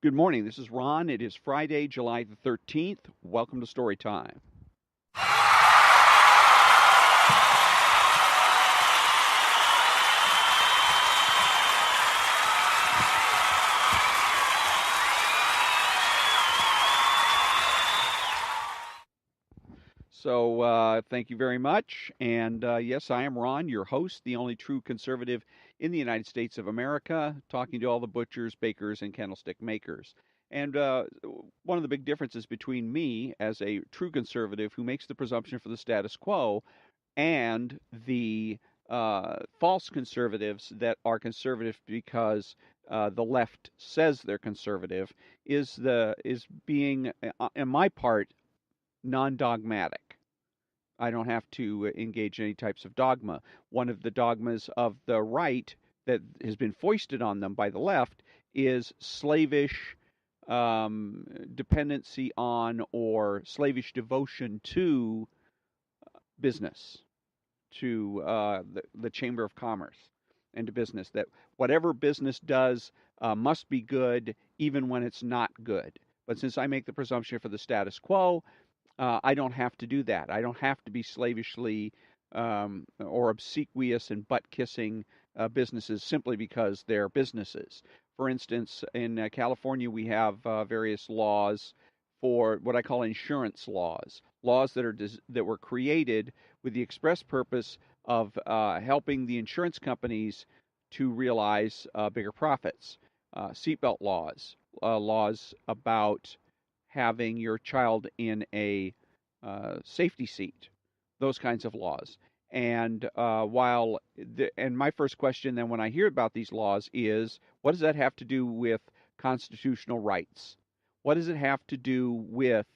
Good morning. This is Ron. It is Friday, July the 13th. Welcome to Story Time. Thank you very much. And yes, I am Ron, your host, the only true conservative in the United States of America, talking to all the butchers, bakers, and candlestick makers. And one of the big differences between me as a true conservative who makes the presumption for the status quo and the false conservatives that are conservative because the left says they're conservative is being, on my part, non-dogmatic. I don't have to engage in any types of dogma. One of the dogmas of the right that has been foisted on them by the left is slavish dependency on or slavish devotion to business, to the Chamber of Commerce and to business, that whatever business does must be good even when it's not good. But since I make the presumption for the status quo, I don't have to do that. I don't have to be slavishly or obsequious and butt kissing businesses simply because they're businesses. For instance, in California, we have various laws for what I call insurance laws, laws that were created with the express purpose of helping the insurance companies to realize bigger profits. Seatbelt laws, laws about having your child in a safety seat, those kinds of laws. And and my first question then when I hear about these laws is, what does that have to do with constitutional rights? What does it have to do with,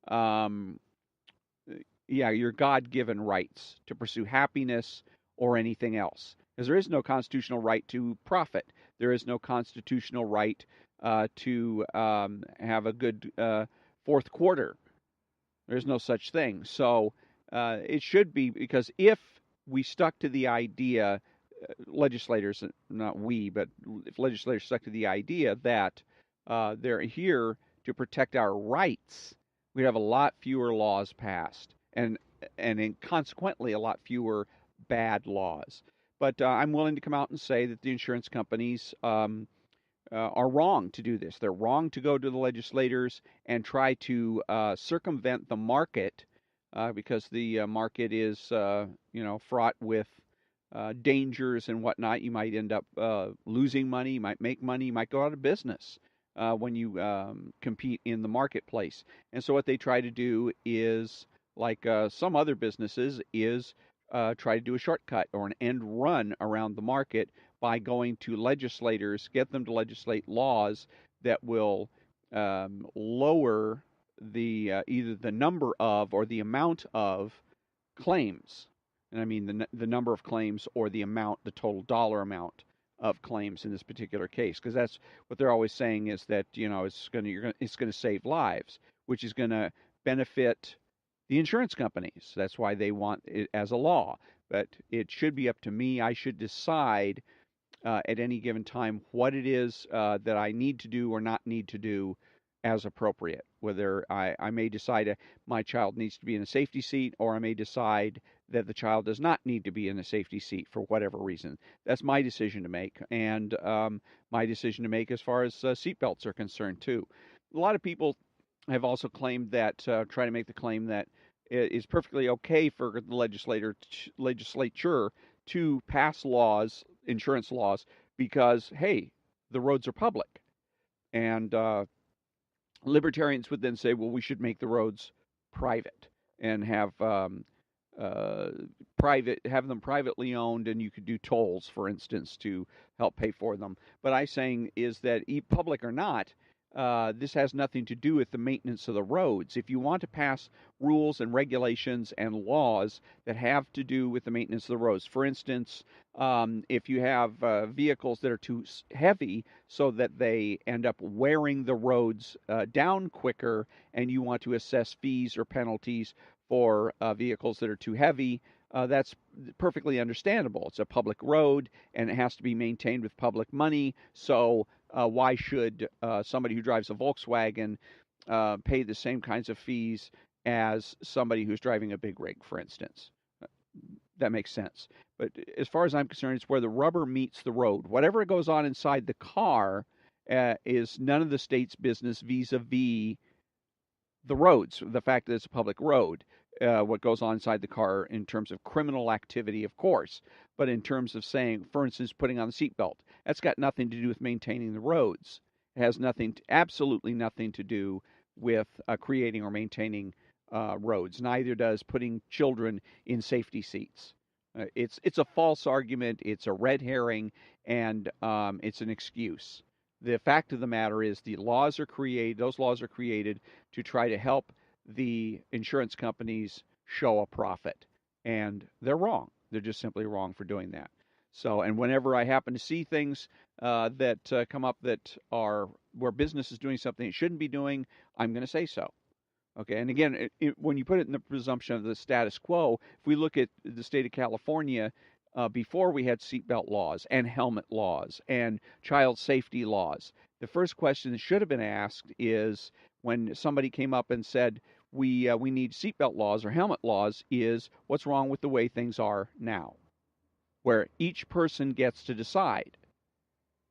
um, your God-given rights to pursue happiness or anything else? Because there is no constitutional right to profit. There is no constitutional right to have a good fourth quarter. There's no such thing. So it should be, because if we stuck to the idea, legislators, not we, but if legislators stuck to the idea that they're here to protect our rights, we'd have a lot fewer laws passed, and consequently a lot fewer bad laws. But I'm willing to come out and say that the insurance companies are wrong to do this. They're wrong to go to the legislators and try to circumvent the market because the market is, fraught with dangers and whatnot. You might end up losing money. You might make money. You might go out of business when you compete in the marketplace. And so what they try to do is, like some other businesses, is try to do a shortcut or an end run around the market by going to legislators, get them to legislate laws that will lower the either the number of or the amount of claims. And I mean the number of claims or the amount, the total dollar amount of claims in this particular case, because that's what they're always saying, is that it's going to save lives, which is going to benefit the insurance companies. That's why they want it as a law. But it should be up to me. I should decide at any given time what it is that I need to do or not need to do as appropriate. Whether I may decide my child needs to be in a safety seat, or I may decide that the child does not need to be in a safety seat for whatever reason. That's my decision to make, and my decision to make as far as seatbelts are concerned, too. A lot of people have also claimed that, try to make the claim that it is perfectly okay for the legislature to pass laws, insurance laws, because, hey, the roads are public. And libertarians would then say, well, we should make the roads private and uh, have them privately owned, and you could do tolls, for instance, to help pay for them. But I'm saying is that, public or not, this has nothing to do with the maintenance of the roads. If you want to pass rules and regulations and laws that have to do with the maintenance of the roads, for instance, if you have vehicles that are too heavy so that they end up wearing the roads down quicker, and you want to assess fees or penalties for vehicles that are too heavy, that's perfectly understandable. It's a public road, and it has to be maintained with public money. So why should somebody who drives a Volkswagen pay the same kinds of fees as somebody who's driving a big rig, for instance? That makes sense. But as far as I'm concerned, it's where the rubber meets the road. Whatever goes on inside the car is none of the state's business vis-a-vis the roads, the fact that it's a public road. What goes on inside the car in terms of criminal activity, of course, but in terms of saying, for instance, putting on the seatbelt, that's got nothing to do with maintaining the roads. It has absolutely nothing to do with creating or maintaining roads. Neither does putting children in safety seats. It's a false argument. It's a red herring, and it's an excuse. The fact of the matter is, those laws are created to try to help the insurance companies show a profit, and they're wrong. They're just simply wrong for doing that. So, and whenever I happen to see things that come up that are where business is doing something it shouldn't be doing, I'm going to say so. Okay, and again, when you put it in the presumption of the status quo, if we look at the state of California, before we had seatbelt laws and helmet laws and child safety laws, the first question that should have been asked is when somebody came up and said, we need seatbelt laws or helmet laws, is what's wrong with the way things are now, where each person gets to decide.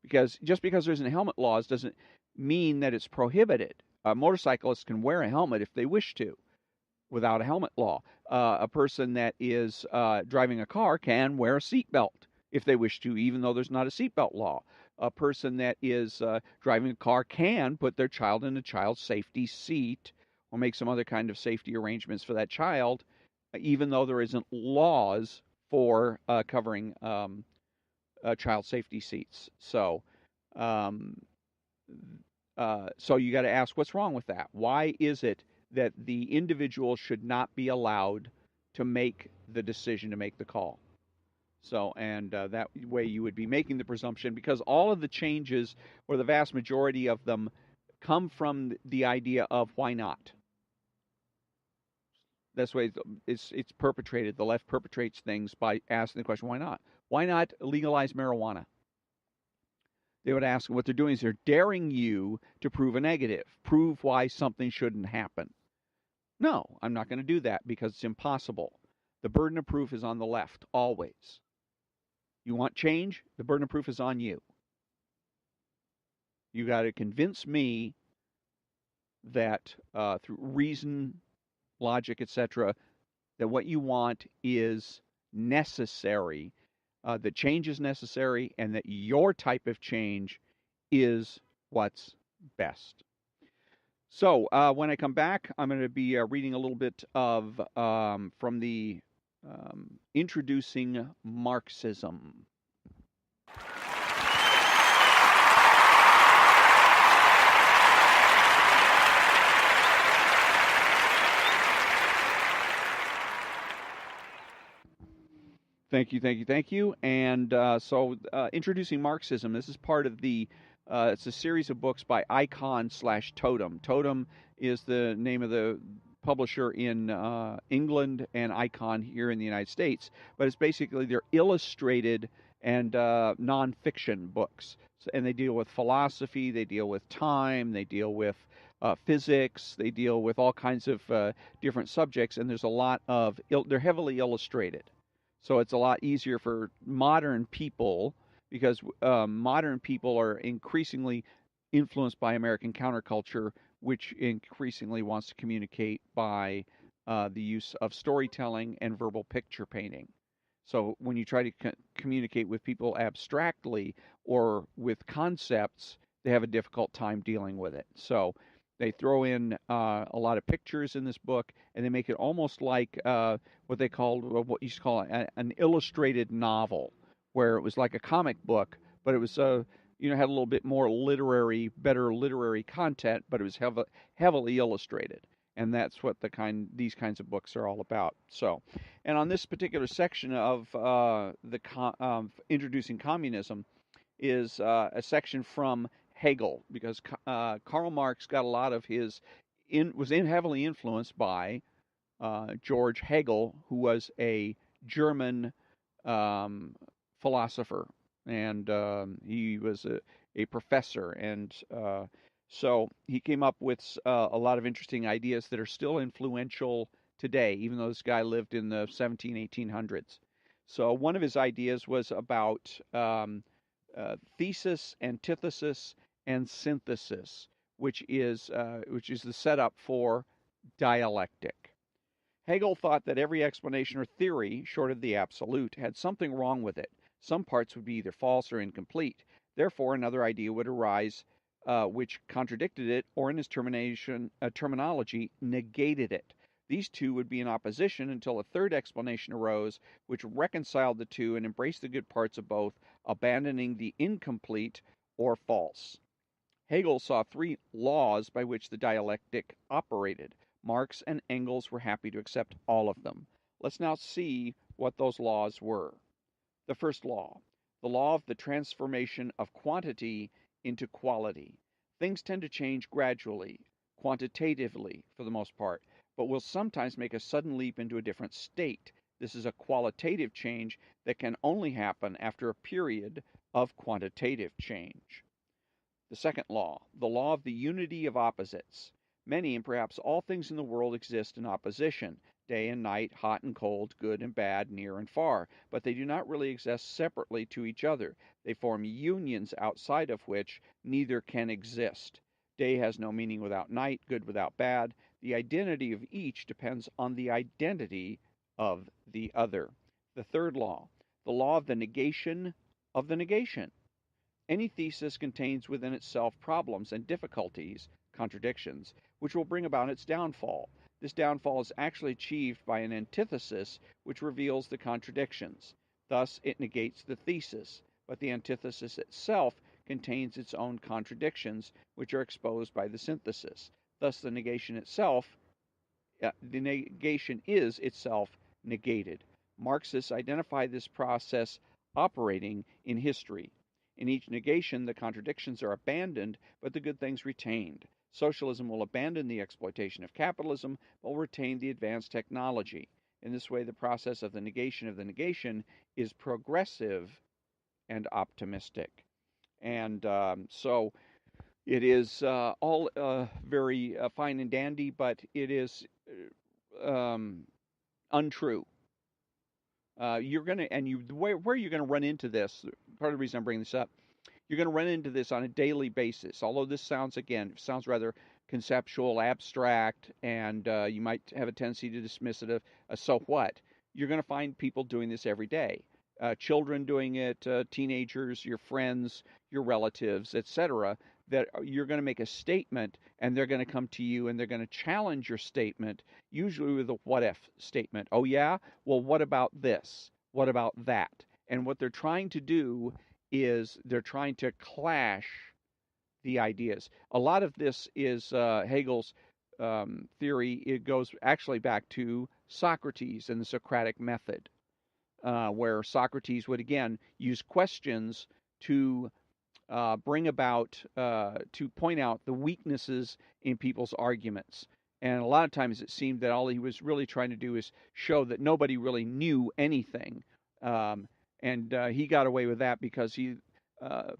Because just because there's helmet laws doesn't mean that it's prohibited. Motorcyclists can wear a helmet if they wish to without a helmet law. A person that is driving a car can wear a seatbelt if they wish to, even though there's not a seatbelt law. A person that is driving a car can put their child in a child safety seat or make some other kind of safety arrangements for that child, even though there isn't laws for covering child safety seats. So you got to ask, what's wrong with that? Why is it that the individual should not be allowed to make the decision, to make the call? So, and that way you would be making the presumption, because all of the changes, or the vast majority of them, come from the idea of why not. That's the way it's perpetrated. The left perpetrates things by asking the question, why not? Why not legalize marijuana? They would ask, what they're doing is they're daring you to prove a negative, prove why something shouldn't happen. No, I'm not going to do that because it's impossible. The burden of proof is on the left, always. You want change? The burden of proof is on you. You got to convince me that through reason, logic, etc., that what you want is necessary, that change is necessary, and that your type of change is what's best. So when I come back, I'm going to be reading a little bit of from the Introducing Marxism. Thank you. And so Introducing Marxism, this is part of the, it's a series of books by Icon/Totem. Totem is the name of the publisher in England, and Icon here in the United States. But it's basically, they're illustrated and nonfiction books. So, and they deal with philosophy, they deal with time, they deal with physics, they deal with all kinds of different subjects, and there's a lot of, they're heavily illustrated. So it's a lot easier for modern people, because modern people are increasingly influenced by American counterculture, which increasingly wants to communicate by the use of storytelling and verbal picture painting. So when you try to communicate with people abstractly or with concepts, they have a difficult time dealing with it. So they throw in a lot of pictures in this book, and they make it almost like what they called, what you used to call an illustrated novel, where it was like a comic book, but it was had a little bit more better literary content, but it was heavily illustrated, and that's what these kinds of books are all about. So, and on this particular section of Introducing Communism is a section from Hegel, because Karl Marx got a lot of his heavily influenced by George Hegel, who was a German philosopher, and he was a professor, and so he came up with a lot of interesting ideas that are still influential today, even though this guy lived in the 1800s. So one of his ideas was about thesis, antithesis, and synthesis, which is the setup for dialectic. Hegel thought that every explanation or theory, short of the absolute, had something wrong with it. Some parts would be either false or incomplete. Therefore, another idea would arise which contradicted it, or in his terminology, negated it. These two would be in opposition until a third explanation arose, which reconciled the two and embraced the good parts of both, abandoning the incomplete or false. Hegel saw three laws by which the dialectic operated. Marx and Engels were happy to accept all of them. Let's now see what those laws were. The first law, the law of the transformation of quantity into quality. Things tend to change gradually, quantitatively for the most part, but will sometimes make a sudden leap into a different state. This is a qualitative change that can only happen after a period of quantitative change. The second law, the law of the unity of opposites. Many and perhaps all things in the world exist in opposition, day and night, hot and cold, good and bad, near and far, but they do not really exist separately to each other. They form unions outside of which neither can exist. Day has no meaning without night, good without bad. The identity of each depends on the identity of the other. The third law, the law of the negation of the negation. Any thesis contains within itself problems and difficulties, contradictions, which will bring about its downfall. This downfall is actually achieved by an antithesis which reveals the contradictions. Thus, it negates the thesis, but the antithesis itself contains its own contradictions, which are exposed by the synthesis. Thus, the negation is itself negated. Marxists identify this process operating in history. In each negation, the contradictions are abandoned, but the good things retained. Socialism will abandon the exploitation of capitalism, but will retain the advanced technology. In this way, the process of the negation is progressive and optimistic. And so it is all very fine and dandy, but it is untrue. You're going to, and where you're going to run into this, part of the reason I'm bringing this up, you're going to run into this on a daily basis. Although this sounds rather conceptual, abstract, and you might have a tendency to dismiss it as so what. You're going to find people doing this every day. Children doing it, teenagers, your friends, your relatives, etc. That you're going to make a statement, and they're going to come to you, and they're going to challenge your statement, usually with a what-if statement. Oh yeah? Well, what about this? What about that? And what they're trying to do is they're trying to clash the ideas. A lot of this is Hegel's theory. It goes actually back to Socrates and the Socratic method, where Socrates would again use questions to bring about, to point out the weaknesses in people's arguments. And a lot of times it seemed that all he was really trying to do is show that nobody really knew anything. And he got away with that because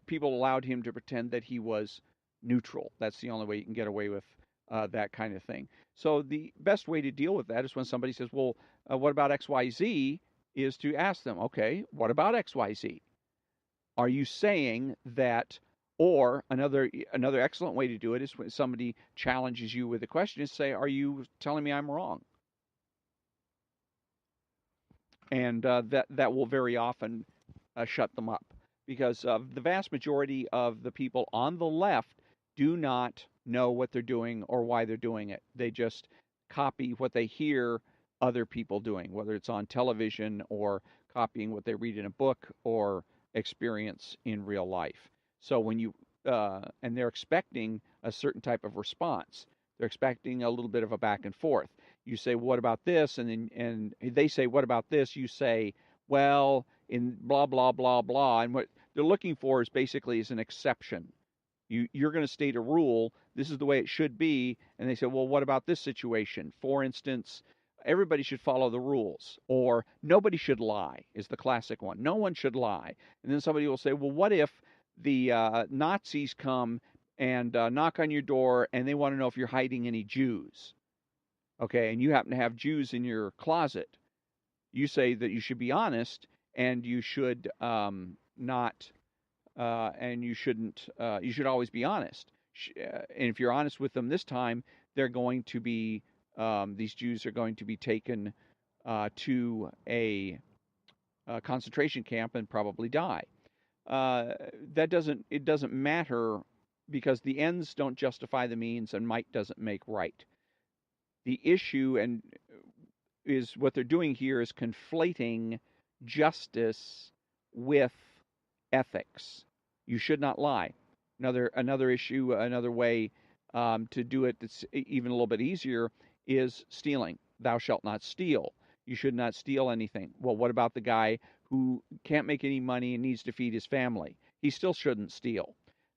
people allowed him to pretend that he was neutral. That's the only way you can get away with that kind of thing. So the best way to deal with that is when somebody says, well, what about XYZ, is to ask them, okay, what about XYZ? Are you saying that, or another excellent way to do it is when somebody challenges you with a question is say, are you telling me I'm wrong? And that will very often shut them up, because the vast majority of the people on the left do not know what they're doing or why they're doing it. They just copy what they hear other people doing, whether it's on television or copying what they read in a book or experience in real life. So when you and they're expecting a certain type of response. They're expecting a little bit of a back and forth. You say, "What about this?" and they say, "What about this?" You say, "Well, in blah blah blah blah." And what they're looking for is basically is an exception. You're going to state a rule. This is the way it should be, and they say, "Well, what about this situation?" For instance, everybody should follow the rules, or nobody should lie is the classic one. No one should lie. And then somebody will say, "Well, what if the Nazis come and knock on your door, and they want to know if you're hiding any Jews. Okay, and you happen to have Jews in your closet. You say that you should be honest, and you should not, and you shouldn't. You should always be honest. And if you're honest with them this time, they're going to be these Jews are going to be taken to a concentration camp and probably die. That doesn't it doesn't matter because the ends don't justify the means and might doesn't make right. The issue and is what they're doing here is conflating justice with ethics. You should not lie. Another issue, another way to do it that's even a little bit easier is stealing. Thou shalt not steal. You should not steal anything. Well, what about the guy who can't make any money and needs to feed his family? He still shouldn't steal.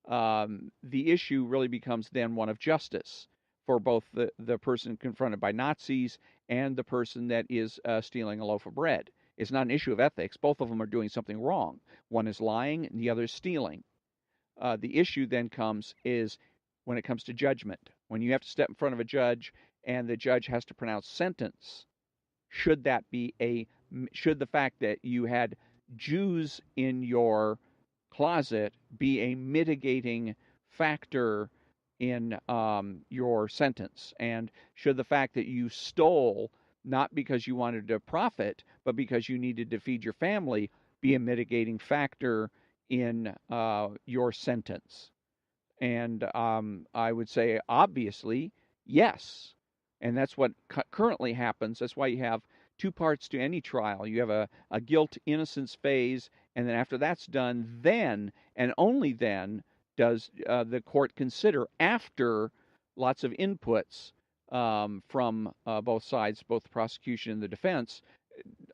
The issue really becomes then one of justice for both the person confronted by Nazis and the person that is stealing a loaf of bread. It's not an issue of ethics. Both of them are doing something wrong. One is lying and the other is stealing. The issue then comes is when it comes to judgment. When you have to step in front of a judge and the judge has to pronounce sentence, should the fact that you had Jews in your closet be a mitigating factor in your sentence? And should the fact that you stole, not because you wanted to profit, but because you needed to feed your family, be a mitigating factor in your sentence? And I would say, obviously, yes. And that's what currently happens. That's why you have two parts to any trial. You have a guilt innocence phase, and then after that's done, then and only then does the court consider, after lots of inputs from both sides, both the prosecution and the defense,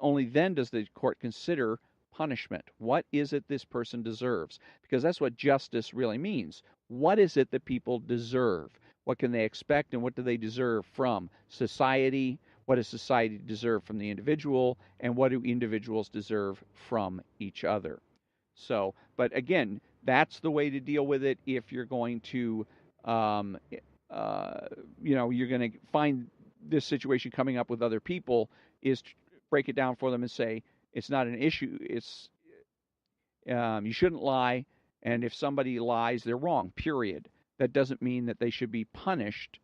only then does the court consider punishment. What is it this person deserves? Because that's what justice really means. What is it that people deserve? What can they expect and what do they deserve from society? What does society deserve from the individual? And what do individuals deserve from each other? So, but again, that's the way to deal with it if you're going to, um, you're going to find this situation coming up with other people, is to break it down for them and say, it's not an issue. You shouldn't lie. And if somebody lies, they're wrong, period. That doesn't mean that they should be punished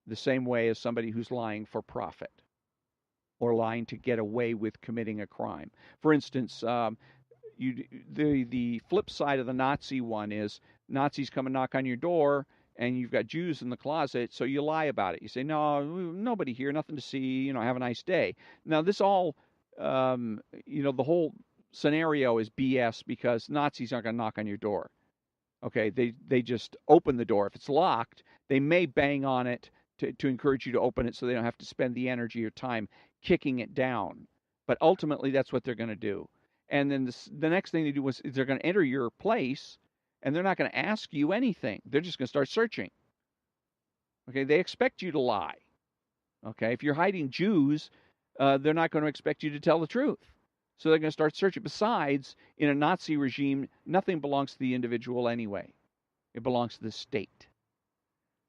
the same way as somebody who's lying for profit or lying to get away with committing a crime. For instance, the flip side of the Nazi one is Nazis come and knock on your door and you've got Jews in the closet, so you lie about it. You say, no, nobody here, nothing to see, have a nice day. Now, this all, the whole scenario is BS because Nazis aren't going to knock on your door. Okay, they just open the door. If it's locked, they may bang on it to encourage you to open it so they don't have to spend the energy or time kicking it down. But ultimately, that's what they're going to do. And then the next thing they do is they're going to enter your place, and they're not going to ask you anything. They're just going to start searching. Okay, they expect you to lie. Okay, if you're hiding Jews, they're not going to expect you to tell the truth. So they're going to start searching. Besides, in a Nazi regime, nothing belongs to the individual anyway. It belongs to the state.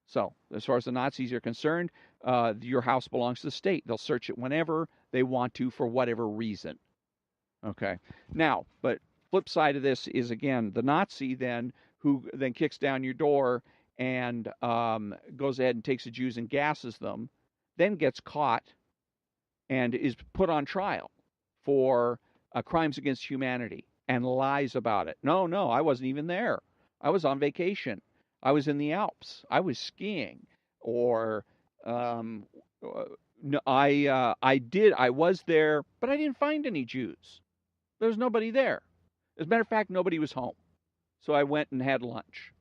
So as far as the Nazis are concerned, your house belongs to the state. They'll search it whenever they want to for whatever reason. Okay. Now, but flip side of this is, again, the Nazi then who then kicks down your door and goes ahead and takes the Jews and gasses them, then gets caught and is put on trial for crimes against humanity and lies about it. No, I wasn't even there. I was on vacation. I was in the Alps. I was skiing. Or no, I was there, but I didn't find any Jews. There was nobody there. As a matter of fact, nobody was home. So I went and had lunch.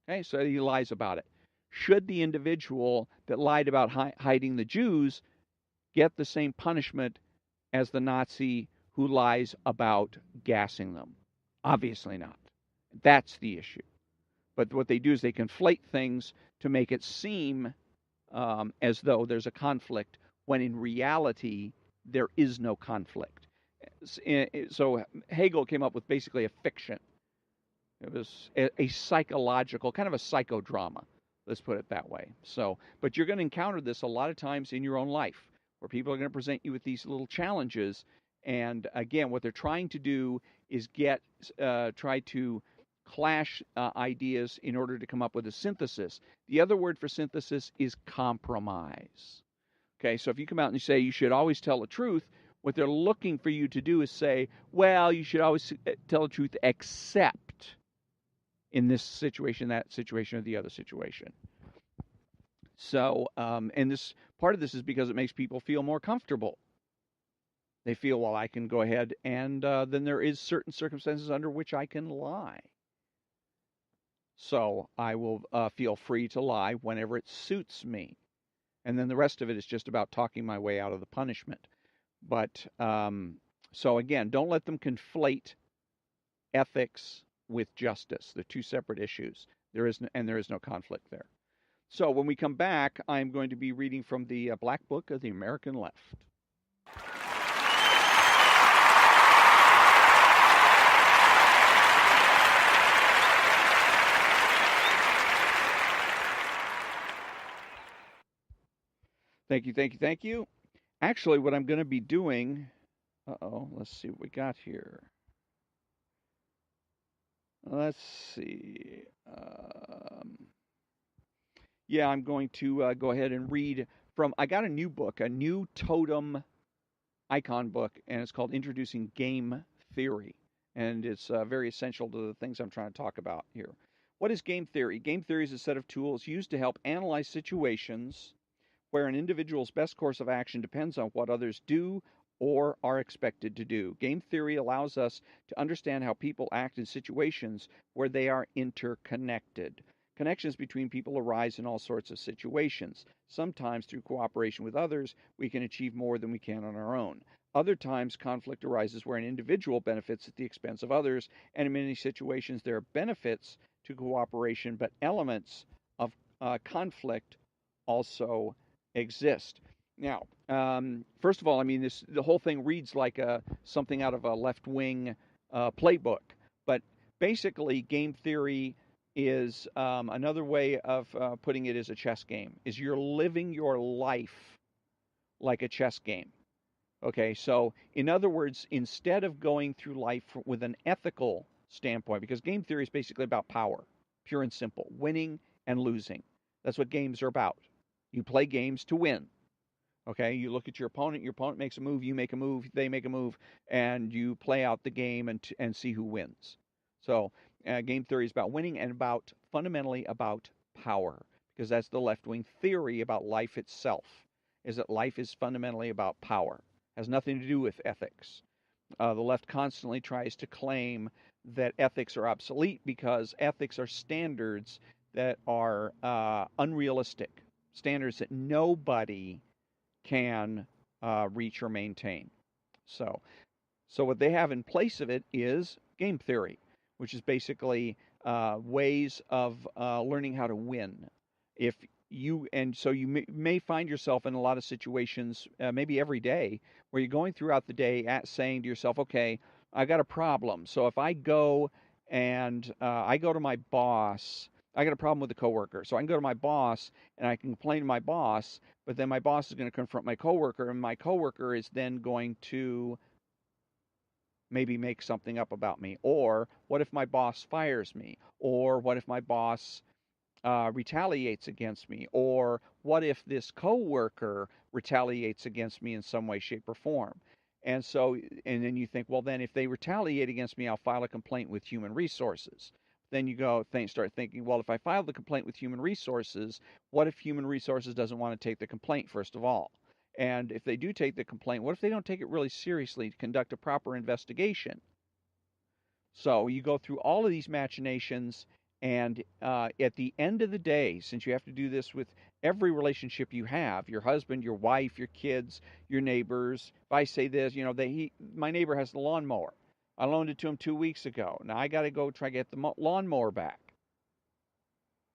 Okay, so he lies about it. Should the individual that lied about hiding the Jews get the same punishment as the Nazi who lies about gassing them? Obviously not. That's the issue. But what they do is they conflate things to make it seem as though there's a conflict, when in reality there is no conflict. So Hegel came up with basically a fiction. It was a psychological, kind of a psychodrama. Let's put it that way. So, but you're going to encounter this a lot of times in your own life, where people are going to present you with these little challenges. And again, what they're trying to do is try to clash ideas in order to come up with a synthesis. The other word for synthesis is compromise. Okay, so if you come out and you say you should always tell the truth, what they're looking for you to do is say, well, you should always tell the truth except in this situation, that situation, or the other situation. So, and this part of this is because it makes people feel more comfortable. They feel, well, I can go ahead and then there is certain circumstances under which I can lie. So I will feel free to lie whenever it suits me. And then the rest of it is just about talking my way out of the punishment. But so again, don't let them conflate ethics with justice. They're two separate issues. There is no conflict there. So when we come back, I'm going to be reading from the Black Book of the American Left. Thank you, thank you, thank you. Actually, what I'm going to be doing, let's see what we got here. Let's see. Yeah, I'm going to go ahead and read from, I got a new book, a new totem icon book, and it's called Introducing Game Theory. And it's very essential to the things I'm trying to talk about here. What is game theory? Game theory is a set of tools used to help analyze situations where an individual's best course of action depends on what others do or are expected to do. Game theory allows us to understand how people act in situations where they are interconnected. Connections between people arise in all sorts of situations. Sometimes, through cooperation with others, we can achieve more than we can on our own. Other times, conflict arises where an individual benefits at the expense of others, and in many situations, there are benefits to cooperation, but elements of conflict also exist. Now, first of all, I mean, the whole thing reads like something out of a left-wing playbook, but basically, game theory is another way of putting it is a chess game. Is you're living your life like a chess game. Okay, so in other words, instead of going through life with an ethical standpoint, because game theory is basically about power, pure and simple, winning and losing. That's what games are about. You play games to win. Okay, you look at your opponent makes a move, you make a move, they make a move, and you play out the game and see who wins. So game theory is about winning and fundamentally about power, because that's the left-wing theory about life itself, is that life is fundamentally about power. It has nothing to do with ethics. The left constantly tries to claim that ethics are obsolete because ethics are standards that are unrealistic, standards that nobody can reach or maintain. So what they have in place of it is game theory, which is basically ways of learning how to win. So you may find yourself in a lot of situations, maybe every day, where you're going throughout the day saying to yourself, okay, I got a problem. So if I go and I go to my boss, I got a problem with a coworker. So I can go to my boss and I can complain to my boss, but then my boss is going to confront my coworker, and my coworker is then going to maybe make something up about me. Or what if my boss fires me? Or what if my boss retaliates against me? Or what if this coworker retaliates against me in some way, shape, or form? And then you think, well, then if they retaliate against me, I'll file a complaint with Human Resources. Then you start thinking, well, if I file the complaint with Human Resources, what if Human Resources doesn't want to take the complaint, first of all? And if they do take the complaint, what if they don't take it really seriously to conduct a proper investigation? So you go through all of these machinations, and at the end of the day, since you have to do this with every relationship you have, your husband, your wife, your kids, your neighbors. If I say this, my neighbor has the lawnmower. I loaned it to him 2 weeks ago. Now I got to go try to get the lawnmower back.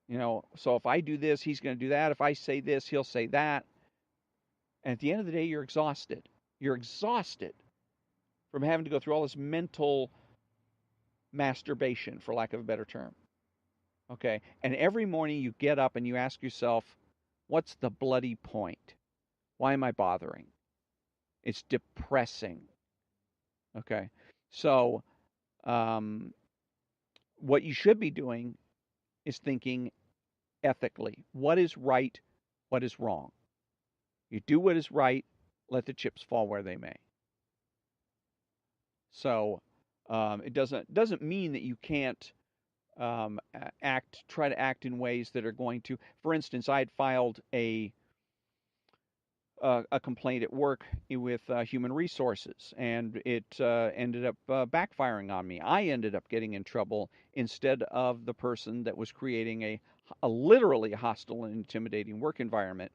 So if I do this, he's going to do that. If I say this, he'll say that. And at the end of the day, you're exhausted. You're exhausted from having to go through all this mental masturbation, for lack of a better term. Okay? And every morning you get up and you ask yourself, what's the bloody point? Why am I bothering? It's depressing. Okay? So, what you should be doing is thinking ethically. What is right? What is wrong? You do what is right, let the chips fall where they may. So, it doesn't mean that you can't try to act in ways that are going to. For instance, I had filed a complaint at work with human resources, and it ended up backfiring on me. I ended up getting in trouble instead of the person that was creating a literally hostile and intimidating work environment.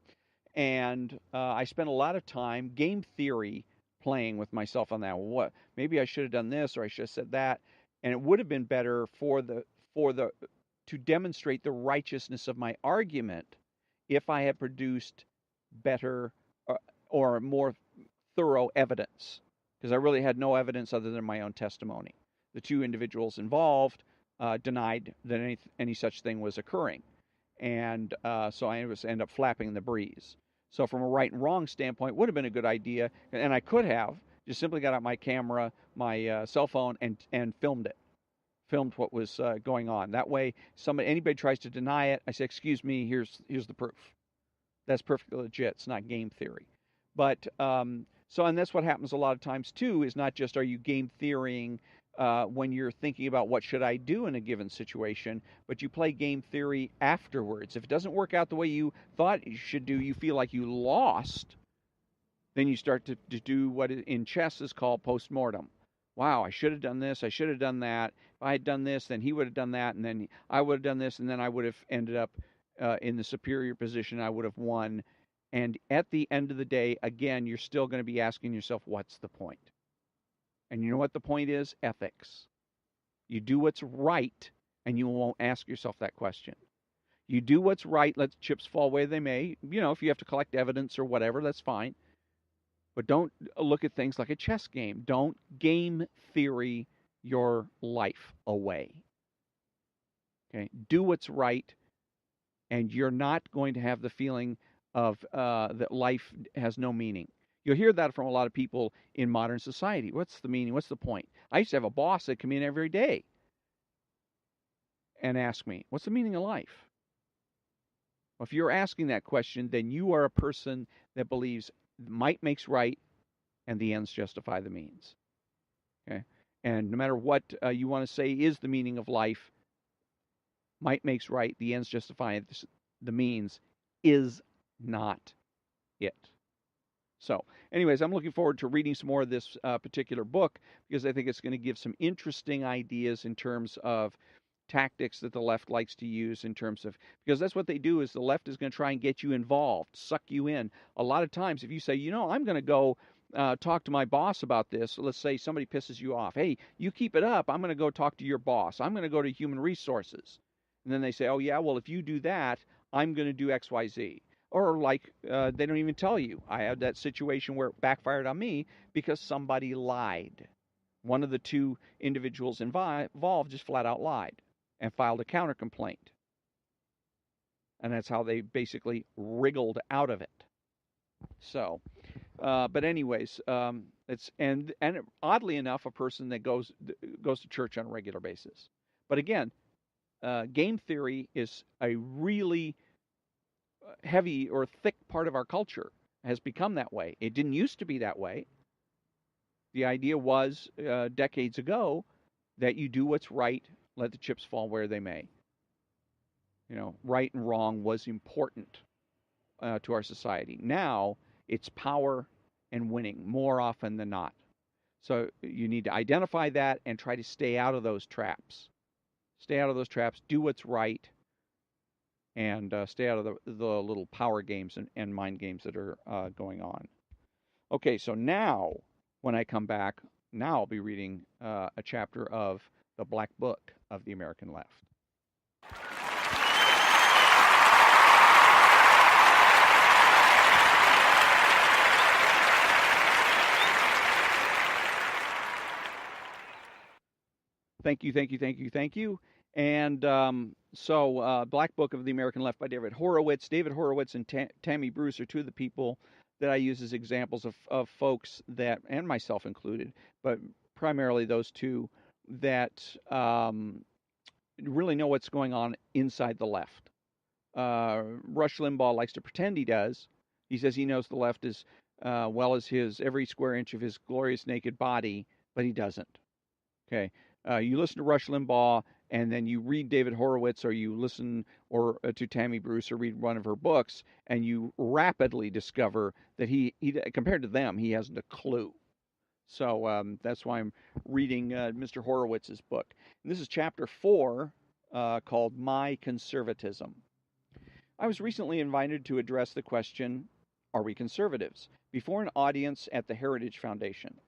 And I spent a lot of time game theory playing with myself on that. What maybe I should have done this or I should have said that, and it would have been better for the to demonstrate the righteousness of my argument if I had produced better or more thorough evidence, because I really had no evidence other than my own testimony. The two individuals involved denied that any such thing was occurring, and so I end up flapping the breeze. So from a right and wrong standpoint, it would have been a good idea, and I could have just simply got out my camera, my cell phone, and filmed it. Filmed what was going on. That way, anybody tries to deny it, I say, "Excuse me, here's the proof." That's perfectly legit. It's not game theory. But and that's what happens a lot of times too. Is not just are you game theorying when you're thinking about what should I do in a given situation, but you play game theory afterwards. If it doesn't work out the way you thought you should do, you feel like you lost. Then you start to do what in chess is called post-mortem. Wow, I should have done this. I should have done that. If I had done this, then he would have done that, and then I would have done this, and then I would have ended up in the superior position. I would have won. And at the end of the day, again, you're still going to be asking yourself, what's the point? And you know what the point is? Ethics. You do what's right, and you won't ask yourself that question. You do what's right, let the chips fall where they may. If you have to collect evidence or whatever, that's fine. But don't look at things like a chess game. Don't game theory your life away. Okay? Do what's right, and you're not going to have the feeling of that life has no meaning. You'll hear that from a lot of people in modern society. What's the meaning? What's the point? I used to have a boss that come in every day and ask me, what's the meaning of life? Well, if you're asking that question, then you are a person that believes might makes right and the ends justify the means. Okay? And no matter what you want to say is the meaning of life, might makes right, the ends justify the means is not it. So, anyways, I'm looking forward to reading some more of this particular book because I think it's going to give some interesting ideas in terms of tactics that the left likes to use because that's what they do is the left is going to try and get you involved, suck you in. A lot of times if you say, I'm going to go talk to my boss about this. So let's say somebody pisses you off. Hey, you keep it up. I'm going to go talk to your boss. I'm going to go to human resources. And then they say, oh, yeah, well, if you do that, I'm going to do X, Y, Z. Or they don't even tell you. I had that situation where it backfired on me because somebody lied. One of the two individuals involved just flat out lied and filed a counter complaint. And that's how they basically wriggled out of it. So, but anyways, it's and oddly enough, a person that goes to church on a regular basis. But again, game theory is a really heavy or thick part of our culture. Has become that way. It didn't used to be that way. The idea was decades ago that you do what's right, let the chips fall where they may. Right and wrong was important to our society. Now it's power and winning more often than not. So you need to identify that and try to stay out of those traps. Stay out of those traps. Do what's right. And stay out of the little power games and mind games that are going on. Okay, so now when I come back, now I'll be reading a chapter of The Black Book of the American Left. Thank you, thank you, thank you, thank you. And Black Book of the American Left by David Horowitz. David Horowitz and Tammy Bruce are two of the people that I use as examples of folks that, and myself included, but primarily those two that really know what's going on inside the left. Rush Limbaugh likes to pretend he does. He says he knows the left as well as his every square inch of his glorious naked body, but he doesn't. Okay, you listen to Rush Limbaugh, and then you read David Horowitz, or you listen or to Tammy Bruce, or read one of her books, and you rapidly discover that he compared to them, he hasn't a clue. So that's why I'm reading Mr. Horowitz's book. And this is chapter 4, called "My Conservatism." I was recently invited to address the question, "Are we conservatives?" before an audience at the Heritage Foundation.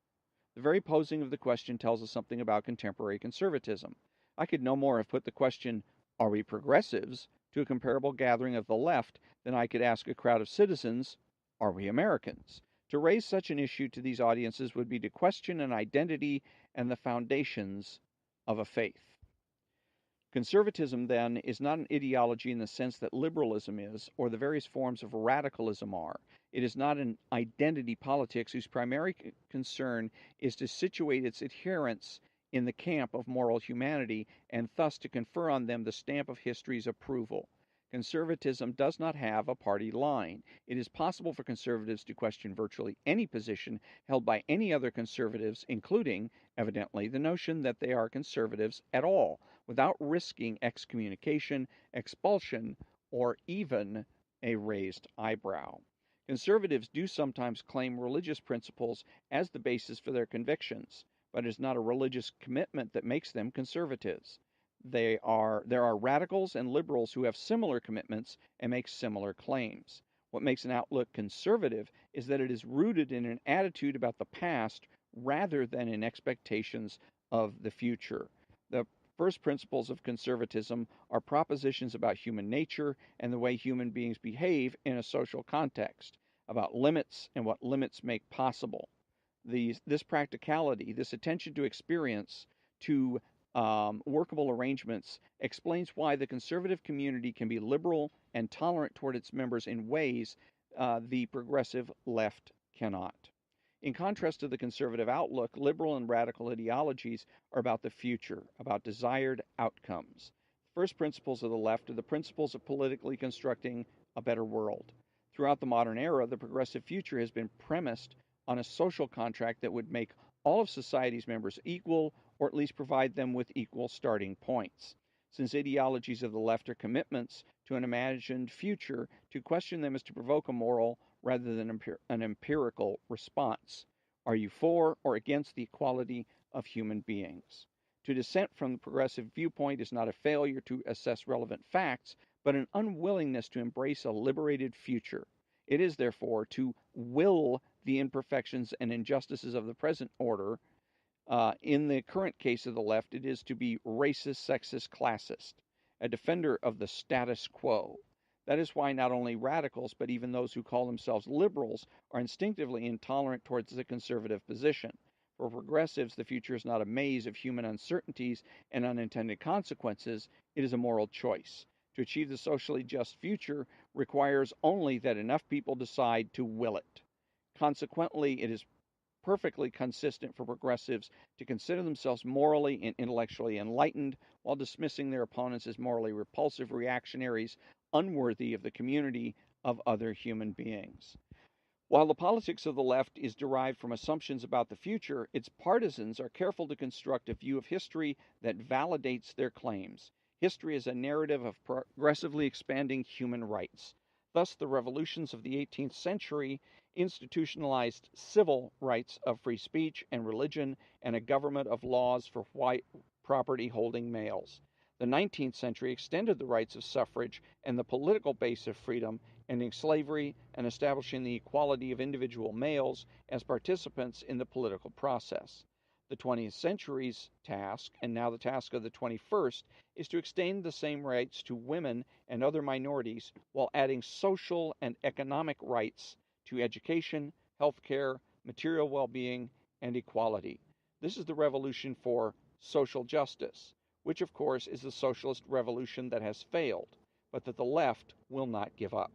The very posing of the question tells us something about contemporary conservatism. I could no more have put the question, "Are we progressives?" to a comparable gathering of the left than I could ask a crowd of citizens, "Are we Americans?" To raise such an issue to these audiences would be to question an identity and the foundations of a faith. Conservatism, then, is not an ideology in the sense that liberalism is, or the various forms of radicalism are. It is not an identity politics whose primary concern is to situate its adherents in the camp of moral humanity, and thus to confer on them the stamp of history's approval. Conservatism does not have a party line. It is possible for conservatives to question virtually any position held by any other conservatives, including, evidently, the notion that they are conservatives at all, without risking excommunication, expulsion, or even a raised eyebrow. Conservatives do sometimes claim religious principles as the basis for their convictions, but it is not a religious commitment that makes them conservatives. There are radicals and liberals who have similar commitments and make similar claims. What makes an outlook conservative is that it is rooted in an attitude about the past rather than in expectations of the future. The first principles of conservatism are propositions about human nature and the way human beings behave in a social context, about limits and what limits make possible. This practicality, this attention to experience, to workable arrangements, explains why the conservative community can be liberal and tolerant toward its members in ways the progressive left cannot. In contrast to the conservative outlook, liberal and radical ideologies are about the future, about desired outcomes. First principles of the left are the principles of politically constructing a better world. Throughout the modern era, the progressive future has been premised on a social contract that would make all of society's members equal, or at least provide them with equal starting points. Since ideologies of the left are commitments to an imagined future, to question them is to provoke a moral rather than an empirical response. Are you for or against the equality of human beings? To dissent from the progressive viewpoint is not a failure to assess relevant facts, but an unwillingness to embrace a liberated future. It is, therefore, to will the imperfections and injustices of the present order. In the current case of the left, it is to be racist, sexist, classist, a defender of the status quo. That is why not only radicals, but even those who call themselves liberals are instinctively intolerant towards the conservative position. For progressives, the future is not a maze of human uncertainties and unintended consequences, it is a moral choice. To achieve the socially just future requires only that enough people decide to will it. Consequently, it is perfectly consistent for progressives to consider themselves morally and intellectually enlightened while dismissing their opponents as morally repulsive reactionaries unworthy of the community of other human beings. While the politics of the left is derived from assumptions about the future, its partisans are careful to construct a view of history that validates their claims. History is a narrative of progressively expanding human rights. Thus, the revolutions of the 18th century institutionalized civil rights of free speech and religion and a government of laws for white property-holding males. The 19th century extended the rights of suffrage and the political base of freedom, ending slavery and establishing the equality of individual males as participants in the political process. The 20th century's task, and now the task of the 21st, is to extend the same rights to women and other minorities while adding social and economic rights to education, health care, material well-being, and equality. This is the revolution for social justice, which of course is the socialist revolution that has failed, but that the left will not give up.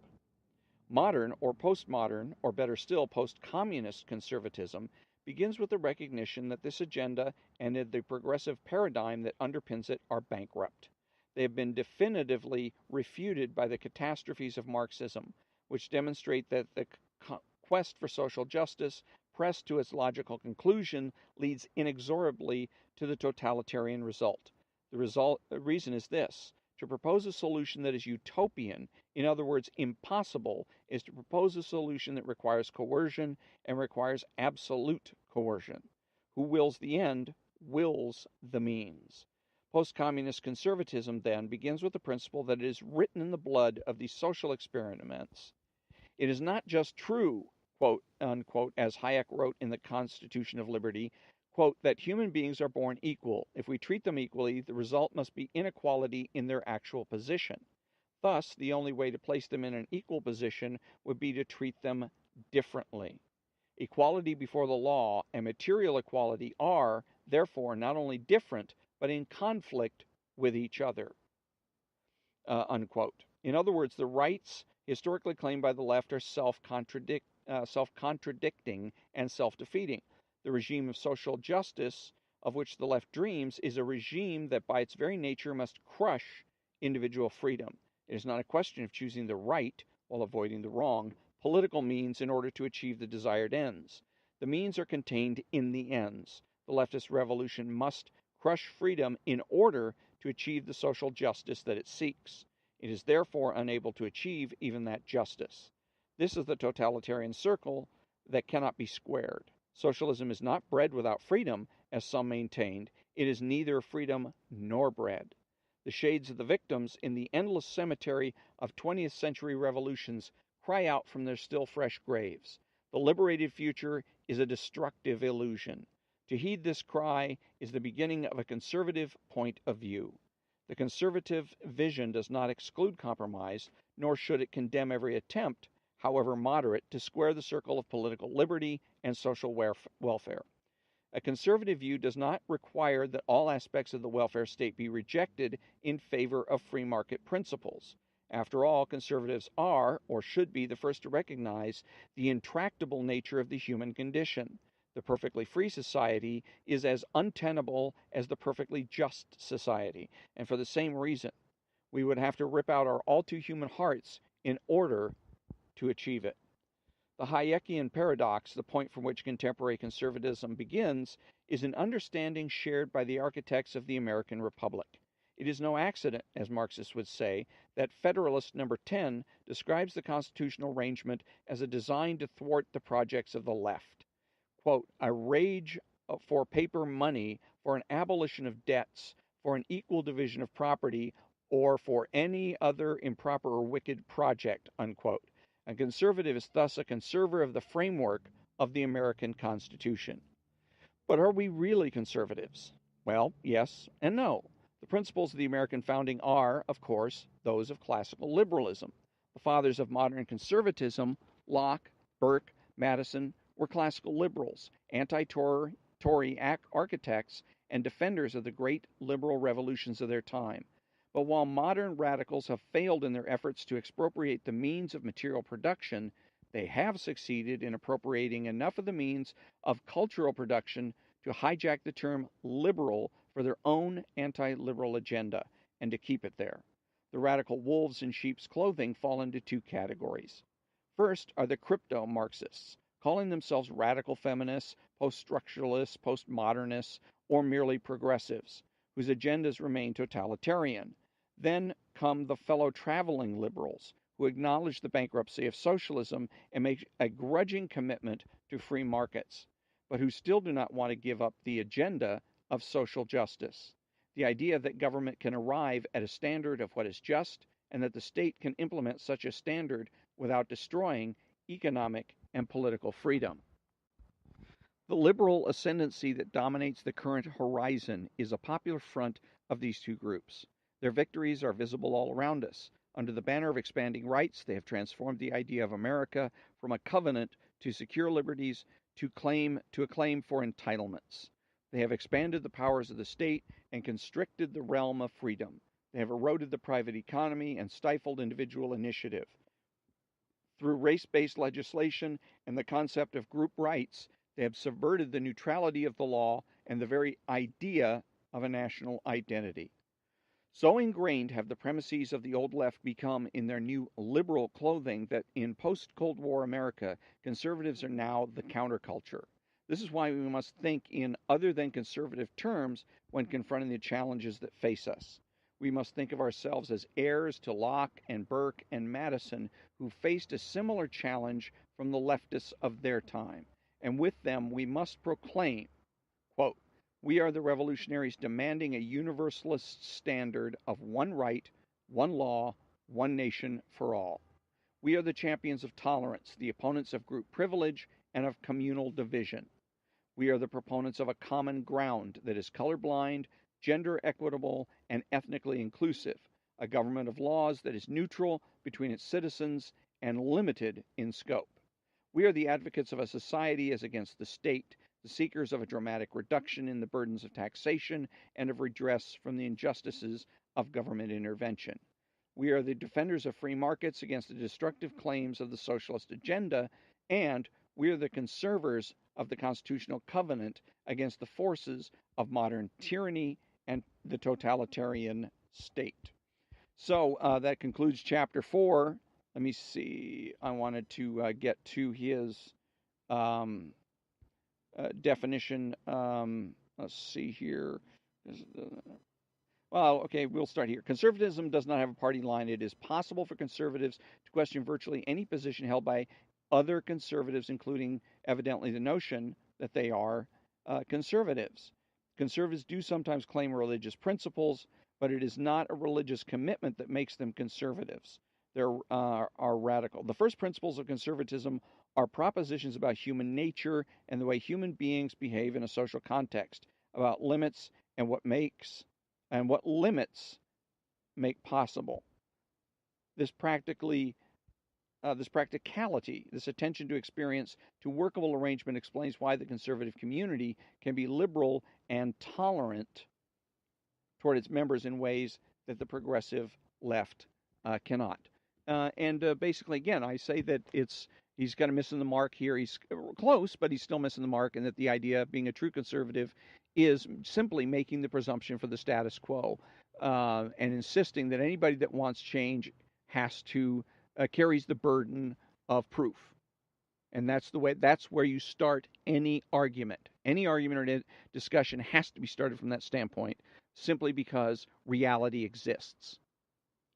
Modern or postmodern, or better still, post-communist conservatism begins with the recognition that this agenda and the progressive paradigm that underpins it are bankrupt. They have been definitively refuted by the catastrophes of Marxism, which demonstrate that the quest for social justice, pressed to its logical conclusion, leads inexorably to the totalitarian result. The reason is this: to propose a solution that is utopian, in other words, impossible, is to propose a solution that requires coercion and requires absolute coercion. Who wills the end wills the means. Post-communist conservatism, then, begins with the principle that it is written in the blood of these social experiments. It is not just true, quote unquote, as Hayek wrote in the Constitution of Liberty, quote, that human beings are born equal. If we treat them equally, the result must be inequality in their actual position. Thus, the only way to place them in an equal position would be to treat them differently. Equality before the law and material equality are, therefore, not only different, but in conflict with each other, unquote. In other words, the rights historically claimed by the left are self-contradicting and self-defeating. The regime of social justice of which the left dreams is a regime that by its very nature must crush individual freedom. It is not a question of choosing the right while avoiding the wrong political means in order to achieve the desired ends. The means are contained in the ends. The leftist revolution must crush freedom in order to achieve the social justice that it seeks. It is therefore unable to achieve even that justice. This is the totalitarian circle that cannot be squared. Socialism is not bread without freedom, as some maintained. It is neither freedom nor bread. The shades of the victims in the endless cemetery of 20th century revolutions cry out from their still fresh graves. The liberated future is a destructive illusion. To heed this cry is the beginning of a conservative point of view. The conservative vision does not exclude compromise, nor should it condemn every attempt, however moderate, to square the circle of political liberty and social welfare. A conservative view does not require that all aspects of the welfare state be rejected in favor of free market principles. After all, conservatives are, or should be, the first to recognize the intractable nature of the human condition. The perfectly free society is as untenable as the perfectly just society, and for the same reason, we would have to rip out our all-too-human hearts in order to achieve it. The Hayekian paradox, the point from which contemporary conservatism begins, is an understanding shared by the architects of the American Republic. It is no accident, as Marxists would say, that Federalist Number 10 describes the constitutional arrangement as a design to thwart the projects of the left. Quote, a rage for paper money, for an abolition of debts, for an equal division of property, or for any other improper or wicked project, unquote. A conservative is thus a conserver of the framework of the American Constitution. But are we really conservatives? Well, yes and no. The principles of the American founding are, of course, those of classical liberalism. The fathers of modern conservatism, Locke, Burke, Madison, were classical liberals, anti-Tory architects, and defenders of the great liberal revolutions of their time. But while modern radicals have failed in their efforts to expropriate the means of material production, they have succeeded in appropriating enough of the means of cultural production to hijack the term liberal for their own anti-liberal agenda and to keep it there. The radical wolves in sheep's clothing fall into two categories. First are the crypto-Marxists, calling themselves radical feminists, post-structuralists, postmodernists, or merely progressives, whose agendas remain totalitarian. Then come the fellow traveling liberals, who acknowledge the bankruptcy of socialism and make a grudging commitment to free markets, but who still do not want to give up the agenda of social justice, the idea that government can arrive at a standard of what is just and that the state can implement such a standard without destroying economic and political freedom. The liberal ascendancy that dominates the current horizon is a popular front of these two groups. Their victories are visible all around us. Under the banner of expanding rights, they have transformed the idea of America from a covenant to secure liberties to a claim for entitlements. They have expanded the powers of the state and constricted the realm of freedom. They have eroded the private economy and stifled individual initiative. Through race-based legislation and the concept of group rights, they have subverted the neutrality of the law and the very idea of a national identity. So ingrained have the premises of the old left become in their new liberal clothing that in post-Cold War America, conservatives are now the counterculture. This is why we must think in other than conservative terms when confronting the challenges that face us. We must think of ourselves as heirs to Locke and Burke and Madison, who faced a similar challenge from the leftists of their time. And with them, we must proclaim, quote, "We are the revolutionaries demanding a universalist standard of one right, one law, one nation for all. We are the champions of tolerance, the opponents of group privilege and of communal division. We are the proponents of a common ground that is colorblind, gender equitable, and ethnically inclusive, a government of laws that is neutral between its citizens and limited in scope. We are the advocates of a society as against the state, the seekers of a dramatic reduction in the burdens of taxation and of redress from the injustices of government intervention. We are the defenders of free markets against the destructive claims of the socialist agenda, and we are the conservers of the constitutional covenant against the forces of modern tyranny and the totalitarian state." So that concludes chapter 4. Let me see. I wanted to get to his um, definition. Let's see here. Well, okay, we'll start here. Conservatism does not have a party line. It is possible for conservatives to question virtually any position held by other conservatives, including evidently the notion that they are conservatives. Conservatives do sometimes claim religious principles, but it is not a religious commitment that makes them conservatives. They are radical. The first principles of conservatism are propositions about human nature and the way human beings behave in a social context, about limits and what limits make possible. This practicality, this attention to experience, to workable arrangement explains why the conservative community can be liberal and tolerant toward its members in ways that the progressive left cannot. Basically, again, I say that he's kind of missing the mark here. He's close, but he's still missing the mark, and that the idea of being a true conservative is simply making the presumption for the status quo and insisting that anybody that wants change has to carries the burden of proof. And that's where you start any argument. Any argument or discussion has to be started from that standpoint, simply because reality exists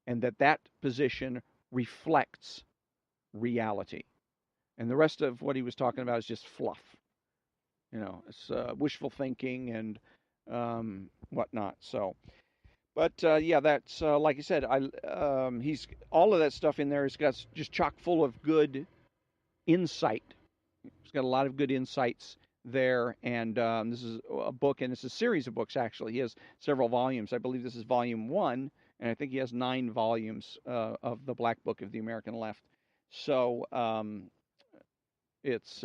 and that position reflects reality. And the rest of what he was talking about is just fluff. It's wishful thinking and whatnot. So, but yeah, that's like I said. He's all of that stuff in there. He's got just chock full of good insight. He's got a lot of good insights there, and this is a book, and it's a series of books actually. He has several volumes. I believe this is volume 1, and I think he has 9 volumes of the Black Book of the American Left. So it's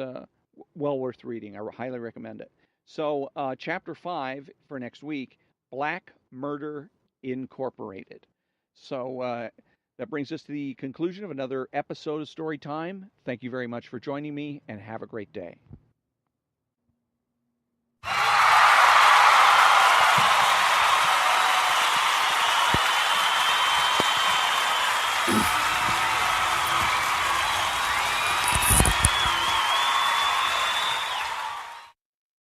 well worth reading. I highly recommend it. So chapter 5 for next week, Black Murder Incorporated. So that brings us to the conclusion of another episode of Story Time. Thank you very much for joining me, and have a great day.